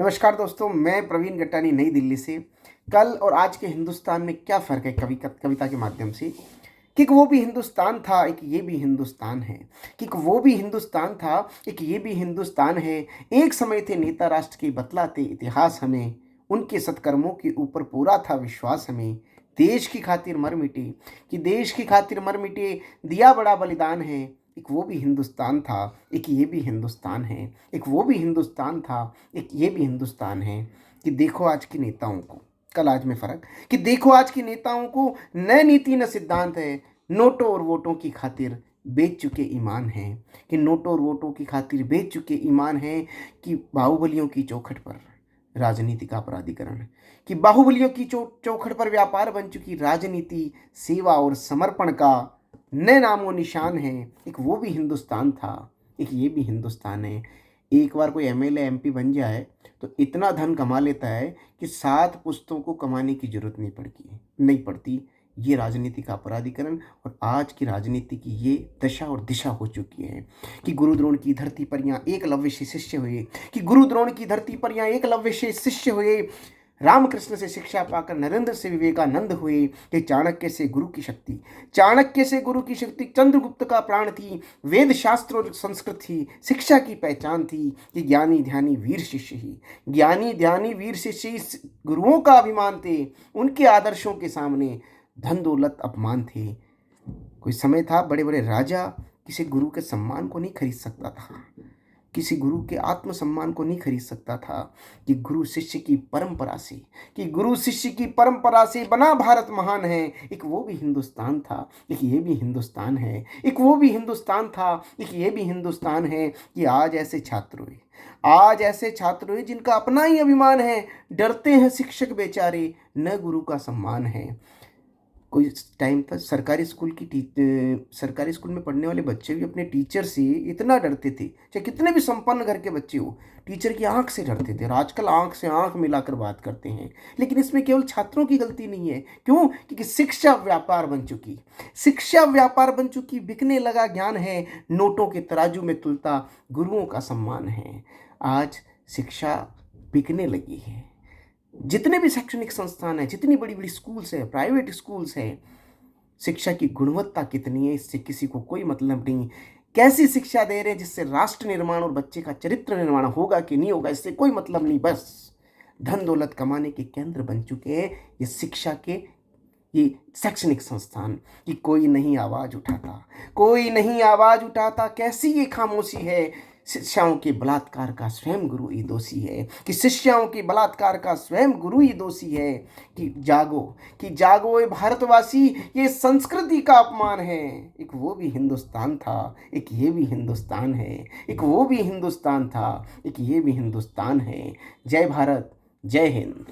नमस्कार दोस्तों, मैं प्रवीण गट्टानी नई दिल्ली से। कल और आज के हिंदुस्तान में क्या फ़र्क है कविता के माध्यम से कि एक वो भी हिंदुस्तान था, एक ये भी हिंदुस्तान है। कि एक वो भी हिंदुस्तान था, एक ये भी हिंदुस्तान है। एक समय थे नेता राष्ट्र के बतलाते इतिहास हमें, उनके सत्कर्मों के ऊपर पूरा था विश्वास हमें। देश की खातिर मर मिटे, कि देश की खातिर मर मिटे, दिया बड़ा बलिदान है। एक वो भी हिंदुस्तान था, एक ये भी हिंदुस्तान है। एक वो भी हिंदुस्तान था, एक ये भी हिंदुस्तान है। कि देखो आज के नेताओं को, कल आज में फ़र्क, कि देखो आज के नेताओं को, न नीति न सिद्धांत है, नोटों और वोटों की खातिर बेच चुके ईमान हैं। कि नोटों और वोटों की खातिर बेच चुके ईमान हैं। कि बाहुबलियों की चौखट पर राजनीति का अपराधीकरण, कि बाहुबलियों की चौखट पर व्यापार बन चुकी राजनीति, सेवा और समर्पण का न नामो निशान है। एक वो भी हिंदुस्तान था, एक ये भी हिंदुस्तान है। एक बार कोई एमएलए एमपी बन जाए तो इतना धन कमा लेता है कि 7 पुश्तों को कमाने की जरूरत नहीं पड़ती। ये राजनीति का अपराधीकरण और आज की राजनीति की ये दशा और दिशा हो चुकी है। कि गुरु द्रोण की धरती पर यहाँ एकलव्य से शिष्य हुए, कि गुरु द्रोण की धरती पर यहाँ एकलव्य से शिष्य हुए। रामकृष्ण से शिक्षा पाकर नरेंद्र से विवेकानंद हुए। कि चाणक्य से गुरु की शक्ति, चाणक्य से गुरु की शक्ति चंद्रगुप्त का प्राण थी। वेद शास्त्र और संस्कृत थी, शिक्षा की पहचान थी। कि ज्ञानी ध्यानी वीर शिष्य ही, ज्ञानी ध्यानी वीर शिष्य इस गुरुओं का अभिमान थे। उनके आदर्शों के सामने धन दौलत अपमान थे। कोई समय था बड़े बड़े राजा किसी गुरु के सम्मान को नहीं खरीद सकता था, किसी गुरु के आत्मसम्मान को नहीं खरीद सकता था। कि गुरु शिष्य की परंपरा से, कि गुरु शिष्य की परंपरा से बना भारत महान है। एक वो भी हिंदुस्तान था, एक ये भी हिंदुस्तान है। एक वो भी हिंदुस्तान था, एक ये भी हिंदुस्तान है। कि आज ऐसे छात्र हुए, आज ऐसे छात्र हुए जिनका अपना ही अभिमान है। डरते हैं शिक्षक बेचारे, न गुरु का सम्मान है। कोई टाइम था सरकारी स्कूल में पढ़ने वाले बच्चे भी अपने टीचर से इतना डरते थे, चाहे कितने भी संपन्न घर के बच्चे हो, टीचर की आंख से डरते थे। और आजकल आंख से आंख मिलाकर बात करते हैं। लेकिन इसमें केवल छात्रों की गलती नहीं है। क्यों? क्योंकि शिक्षा व्यापार बन चुकी, शिक्षा व्यापार बन चुकी। बिकने लगा ज्ञान है, नोटों के तराजू में तुलता गुरुओं का सम्मान है। आज शिक्षा बिकने लगी है। जितने भी शैक्षणिक संस्थान हैं, जितनी बड़ी बड़ी स्कूल्स हैं, प्राइवेट स्कूल्स हैं, शिक्षा की गुणवत्ता कितनी है इससे किसी को कोई मतलब नहीं। कैसी शिक्षा दे रहे हैं जिससे राष्ट्र निर्माण और बच्चे का चरित्र निर्माण होगा कि नहीं होगा, इससे कोई मतलब नहीं। बस धन दौलत कमाने के केंद्र बन चुके हैं ये शिक्षा के, ये शैक्षणिक संस्थान। कि कोई नहीं आवाज उठाता, कोई नहीं आवाज उठाता। कैसी ये खामोशी है? शिष्याओं के बलात्कार का स्वयं गुरु ही दोषी है। कि शिष्याओं के बलात्कार का स्वयं गुरु ही दोषी है। कि जागो, कि जागो ये भारतवासी, ये संस्कृति का अपमान है। एक वो भी हिंदुस्तान था, एक ये भी हिंदुस्तान है। एक वो भी हिंदुस्तान था, एक ये भी हिंदुस्तान है। जय भारत, जय हिंद।